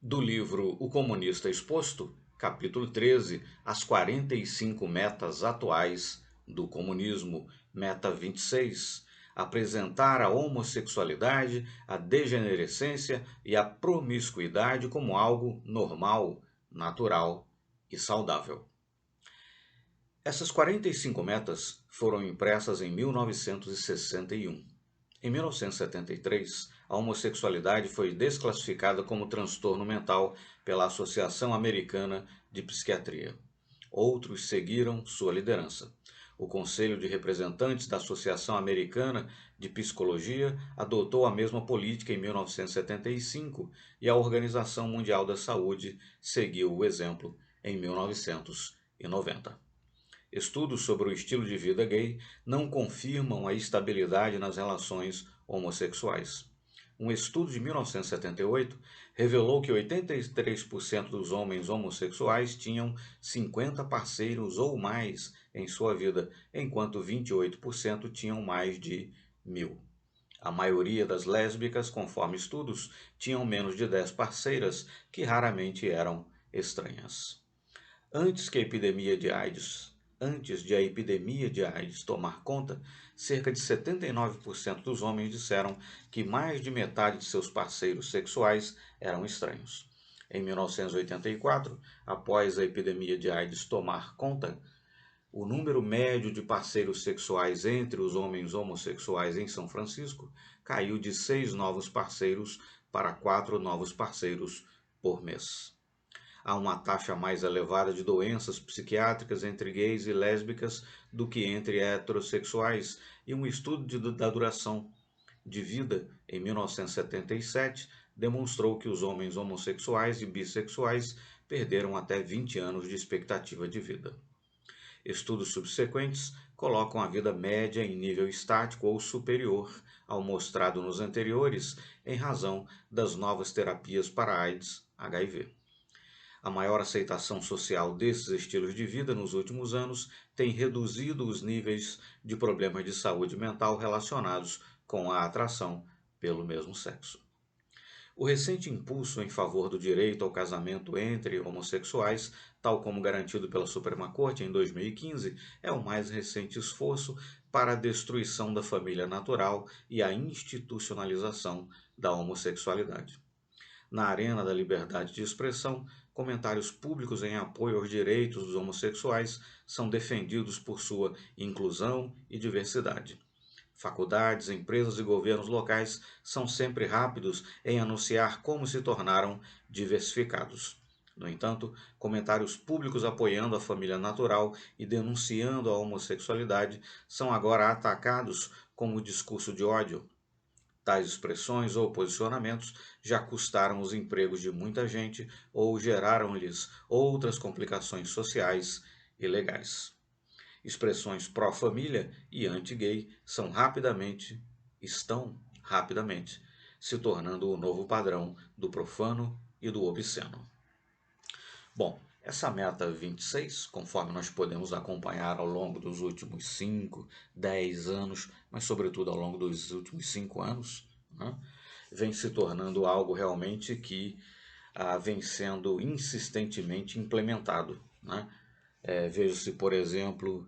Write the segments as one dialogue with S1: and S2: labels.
S1: do livro O Comunista Exposto, capítulo 13, as 45 metas atuais do comunismo, meta 26, apresentar a homossexualidade, a degenerescência e a promiscuidade como algo normal, natural e saudável. Essas 45 metas foram impressas em 1961. Em 1973, a homossexualidade foi desclassificada como transtorno mental pela Associação Americana de Psiquiatria. Outros seguiram sua liderança. O Conselho de Representantes da Associação Americana de Psicologia adotou a mesma política em 1975 e a Organização Mundial da Saúde seguiu o exemplo em 1990. Estudos sobre o estilo de vida gay não confirmam a estabilidade nas relações homossexuais. Um estudo de 1978 revelou que 83% dos homens homossexuais tinham 50 parceiros ou mais em sua vida, enquanto 28% tinham mais de 1.000. A maioria das lésbicas, conforme estudos, tinham menos de 10 parceiras, que raramente eram estranhas. Antes de a epidemia de AIDS tomar conta, cerca de 79% dos homens disseram que mais de metade de seus parceiros sexuais eram estranhos. Em 1984, após a epidemia de AIDS tomar conta, o número médio de parceiros sexuais entre os homens homossexuais em São Francisco caiu de 6 novos parceiros para 4 novos parceiros por mês. Há uma taxa mais elevada de doenças psiquiátricas entre gays e lésbicas do que entre heterossexuais, e um estudo da duração de vida em 1977 demonstrou que os homens homossexuais e bissexuais perderam até 20 anos de expectativa de vida. Estudos subsequentes colocam a vida média em nível estático ou superior ao mostrado nos anteriores, em razão das novas terapias para AIDS, HIV. A maior aceitação social desses estilos de vida nos últimos anos tem reduzido os níveis de problemas de saúde mental relacionados com a atração pelo mesmo sexo. O recente impulso em favor do direito ao casamento entre homossexuais, tal como garantido pela Suprema Corte em 2015, é o mais recente esforço para a destruição da família natural e a institucionalização da homossexualidade. Na arena da liberdade de expressão, comentários públicos em apoio aos direitos dos homossexuais são defendidos por sua inclusão e diversidade. Faculdades, empresas e governos locais são sempre rápidos em anunciar como se tornaram diversificados. No entanto, comentários públicos apoiando a família natural e denunciando a homossexualidade são agora atacados como discurso de ódio. Tais expressões ou posicionamentos já custaram os empregos de muita gente ou geraram-lhes outras complicações sociais e legais. Expressões pró-família e anti-gay estão rapidamente se tornando o novo padrão do profano e do obsceno. Bom, essa meta 26, conforme nós podemos acompanhar ao longo dos últimos 5, 10 anos, mas sobretudo ao longo dos últimos 5 anos, né, vem se tornando algo realmente que vem sendo insistentemente implementado. Né? Veja-se, por exemplo,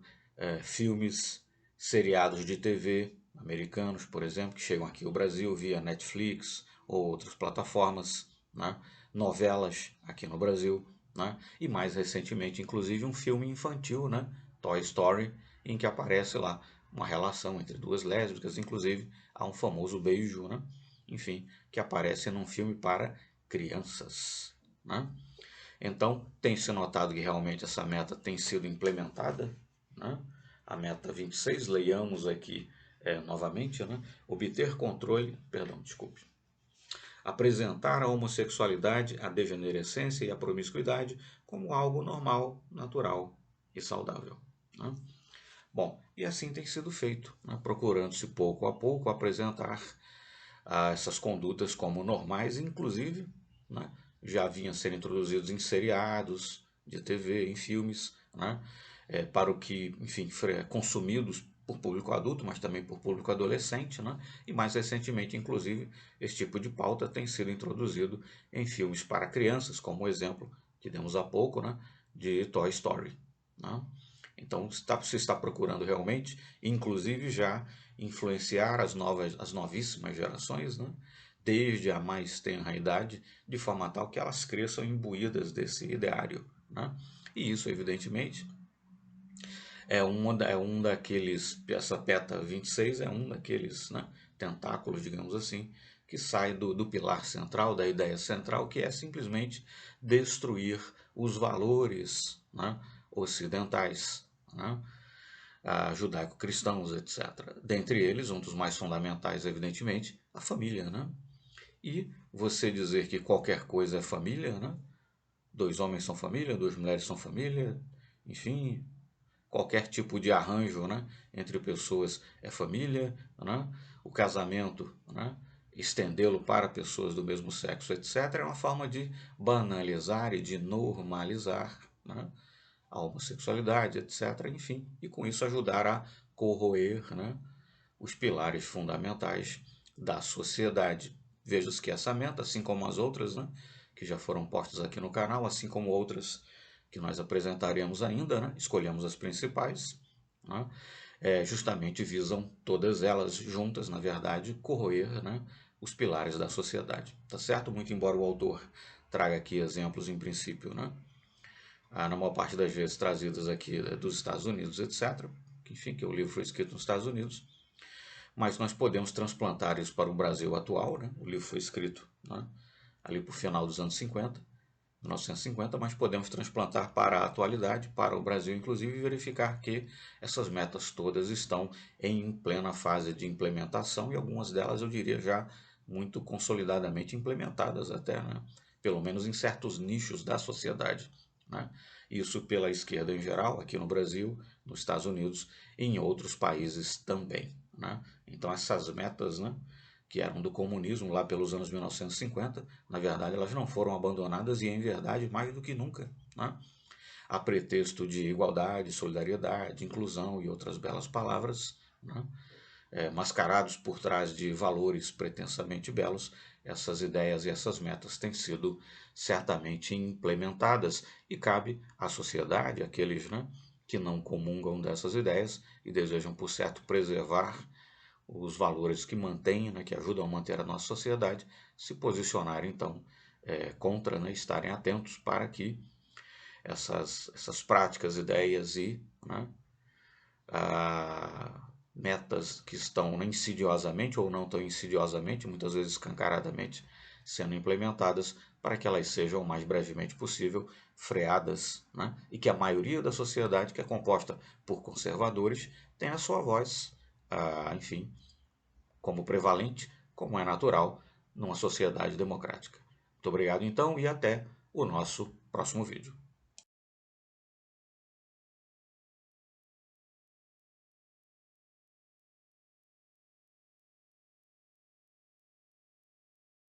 S1: filmes, seriados de TV americanos, por exemplo, que chegam aqui ao Brasil via Netflix ou outras plataformas, né? Novelas aqui no Brasil, né? E mais recentemente, inclusive, um filme infantil, né? Toy Story, em que aparece lá uma relação entre duas lésbicas, inclusive há um famoso beijo, né? Enfim, que aparece num filme para crianças, né? Então, tem se notado que realmente essa meta tem sido implementada, né? A meta 26, leiamos aqui novamente, né? Apresentar a homossexualidade, a degenerescência e a promiscuidade como algo normal, natural e saudável. Né? Bom, e assim tem sido feito, né? Procurando-se pouco a pouco apresentar essas condutas como normais, inclusive, né? Já vinham sendo introduzidos em seriados de TV, em filmes, né? Para o que, enfim, consumidos por público adulto, mas também por público adolescente, né? E mais recentemente, inclusive, esse tipo de pauta tem sido introduzido em filmes para crianças, como o exemplo que demos há pouco, né? De Toy Story, né? Então, se está procurando realmente, inclusive já influenciar as novíssimas gerações, né? Desde a mais tenra idade, de forma tal que elas cresçam imbuídas desse ideário, né? E isso, evidentemente, é um daqueles, essa PETA 26 é um daqueles, né, tentáculos, digamos assim, que sai do pilar central, da ideia central, que é simplesmente destruir os valores, né, ocidentais, né, judaico-cristãos, etc. Dentre eles, um dos mais fundamentais, evidentemente, a família, né? E você dizer que qualquer coisa é família, né? Dois homens são família, duas mulheres são família, enfim, qualquer tipo de arranjo, né, entre pessoas é família, né? O casamento, né, estendê-lo para pessoas do mesmo sexo, etc., é uma forma de banalizar e de normalizar, né, a homossexualidade, etc., enfim, e com isso ajudar a corroer, né, os pilares fundamentais da sociedade. Veja-se que essa meta, assim como as outras, né, que já foram postas aqui no canal, assim como outras que nós apresentaremos ainda, né, escolhemos as principais, né, justamente visam todas elas juntas, na verdade, corroer, né, os pilares da sociedade. Tá certo? Muito embora o autor traga aqui exemplos, em princípio, né, na maior parte das vezes trazidas aqui dos Estados Unidos, etc., que, enfim, que o livro foi escrito nos Estados Unidos, mas nós podemos transplantar isso para o Brasil atual, né? O livro foi escrito, né, ali por final dos anos 50, 1950, mas podemos transplantar para a atualidade, para o Brasil, inclusive, e verificar que essas metas todas estão em plena fase de implementação e algumas delas, eu diria, já muito consolidadamente implementadas até, né? Pelo menos em certos nichos da sociedade, né? Isso pela esquerda em geral, aqui no Brasil, nos Estados Unidos e em outros países também, né? Então essas metas, né, que eram do comunismo lá pelos anos 1950, na verdade elas não foram abandonadas e em verdade mais do que nunca, né? A pretexto de igualdade, solidariedade, inclusão e outras belas palavras, né, mascarados por trás de valores pretensamente belos, essas ideias e essas metas têm sido certamente implementadas e cabe à sociedade, àqueles, né, que não comungam dessas ideias e desejam, por certo, preservar os valores que mantêm, né, que ajudam a manter a nossa sociedade, se posicionar então contra, né, estarem atentos para que essas práticas, ideias e, né, metas que estão, né, insidiosamente ou não tão insidiosamente, muitas vezes escancaradamente, sendo implementadas para que elas sejam o mais brevemente possível freadas, né, e que a maioria da sociedade, que é composta por conservadores, tenha a sua voz, enfim, como prevalente, como é natural numa sociedade democrática. Muito obrigado então e até o nosso próximo vídeo.